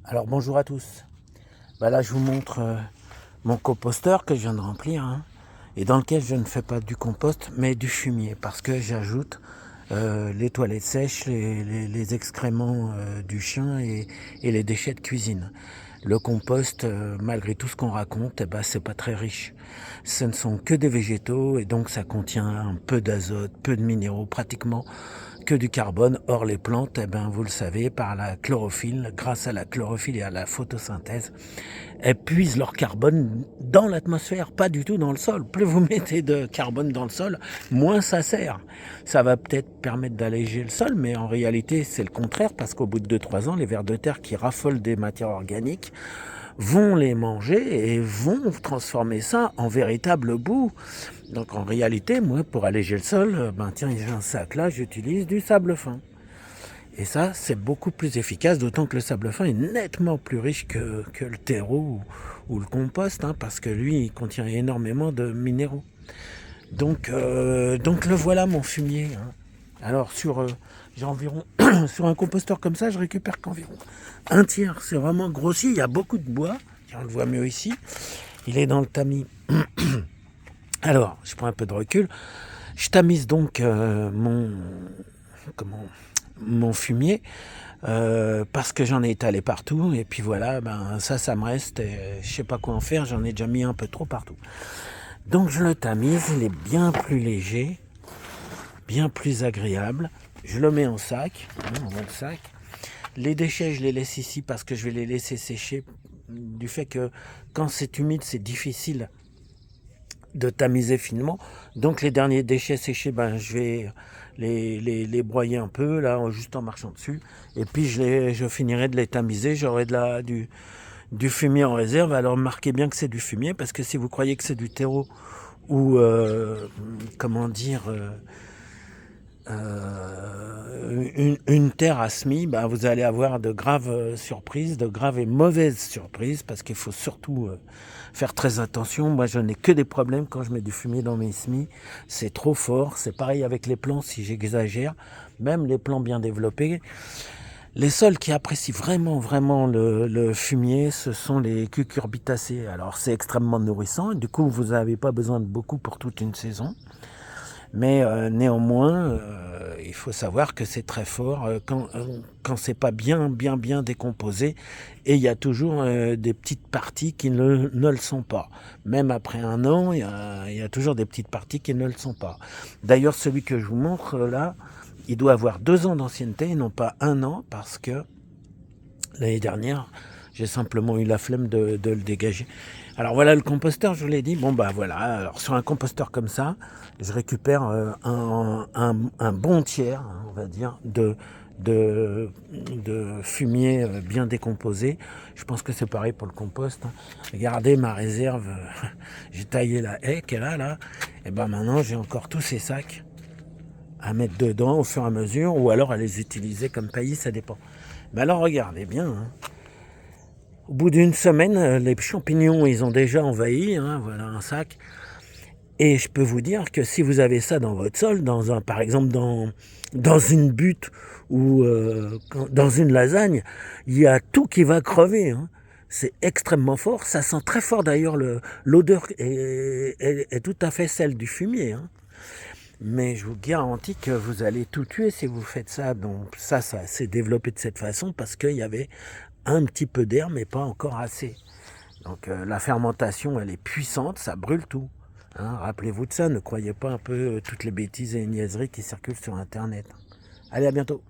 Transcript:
Alors bonjour à tous. Là je vous montre mon composteur que je viens de remplir et dans lequel je ne fais pas du compost mais du fumier parce que j'ajoute les toilettes sèches, les excréments du chien et les déchets de cuisine. Le compost, malgré tout ce qu'on raconte, c'est pas très riche. Ce ne sont que des végétaux et donc ça contient un peu d'azote, peu de minéraux, pratiquement que du carbone. Or les plantes, vous le savez, par la chlorophylle, grâce à la chlorophylle et à la photosynthèse, elles puisent leur carbone dans l'atmosphère, pas du tout dans le sol. Plus vous mettez de carbone dans le sol, moins ça sert. Ça va peut-être permettre d'alléger le sol, mais en réalité c'est le contraire, parce qu'au bout de 2-3 ans, les vers de terre qui raffolent des matières organiques vont les manger et vont transformer ça en véritable boue. Donc en réalité, moi, pour alléger le sol, j'ai un sac là, j'utilise du sable fin. Et ça, c'est beaucoup plus efficace, d'autant que le sable fin est nettement plus riche que le terreau ou le compost, parce que lui, il contient énormément de minéraux. Donc le voilà mon fumier. Alors j'ai environ sur un composteur comme ça, je récupère qu'environ un tiers. C'est vraiment grossier. Il y a beaucoup de bois. On le voit mieux ici. Il est dans le tamis. Alors, je prends un peu de recul. Je tamise donc mon fumier parce que j'en ai étalé partout. Et puis voilà, ça me reste. Je sais pas quoi en faire. J'en ai déjà mis un peu trop partout. Donc je le tamise. Il est bien plus léger, bien plus agréable. Je le mets en sac, dans le sac. Les déchets, je les laisse ici parce que je vais les laisser sécher. Du fait que quand c'est humide, c'est difficile de tamiser finement. Donc les derniers déchets séchés, je vais les broyer un peu, là, juste en marchant dessus. Et puis je finirai de les tamiser. J'aurai du fumier en réserve. Alors marquez bien que c'est du fumier, parce que si vous croyez que c'est du terreau ou une terre à semis, vous allez avoir de graves surprises, de graves et mauvaises surprises, parce qu'il faut surtout faire très attention. Moi, je n'ai que des problèmes quand je mets du fumier dans mes semis. C'est trop fort. C'est pareil avec les plants, si j'exagère. Même les plants bien développés. Les sols qui apprécient vraiment le fumier, ce sont les cucurbitacées. Alors, c'est extrêmement nourrissant. Du coup, vous n'avez pas besoin de beaucoup pour toute une saison. Mais néanmoins, il faut savoir que c'est très fort quand c'est pas bien décomposé. Et il y a toujours des petites parties qui ne le sont pas. Même après un an, il y a toujours des petites parties qui ne le sont pas. D'ailleurs, celui que je vous montre là, il doit avoir 2 ans d'ancienneté et non pas 1 an, parce que l'année dernière, j'ai simplement eu la flemme de le dégager. Alors voilà le composteur, je vous l'ai dit. Voilà, alors sur un composteur comme ça, je récupère un bon tiers, on va dire, de fumier bien décomposé. Je pense que c'est pareil pour le compost. Regardez ma réserve, j'ai taillé la haie qu'elle a là, et maintenant j'ai encore tous ces sacs à mettre dedans au fur et à mesure, ou alors à les utiliser comme paillis, ça dépend. Mais alors regardez bien, au bout d'une semaine, les champignons, ils ont déjà envahi, voilà un sac. Et je peux vous dire que si vous avez ça dans votre sol, par exemple dans une butte ou dans une lasagne, il y a tout qui va crever. C'est extrêmement fort. Ça sent très fort d'ailleurs. L'odeur est tout à fait celle du fumier. Mais je vous garantis que vous allez tout tuer si vous faites ça. Donc ça s'est développé de cette façon parce qu'il y avait un petit peu d'air, mais pas encore assez. Donc la fermentation, elle est puissante, ça brûle tout. Rappelez-vous de ça, ne croyez pas un peu toutes les bêtises et les niaiseries qui circulent sur Internet. Allez, à bientôt.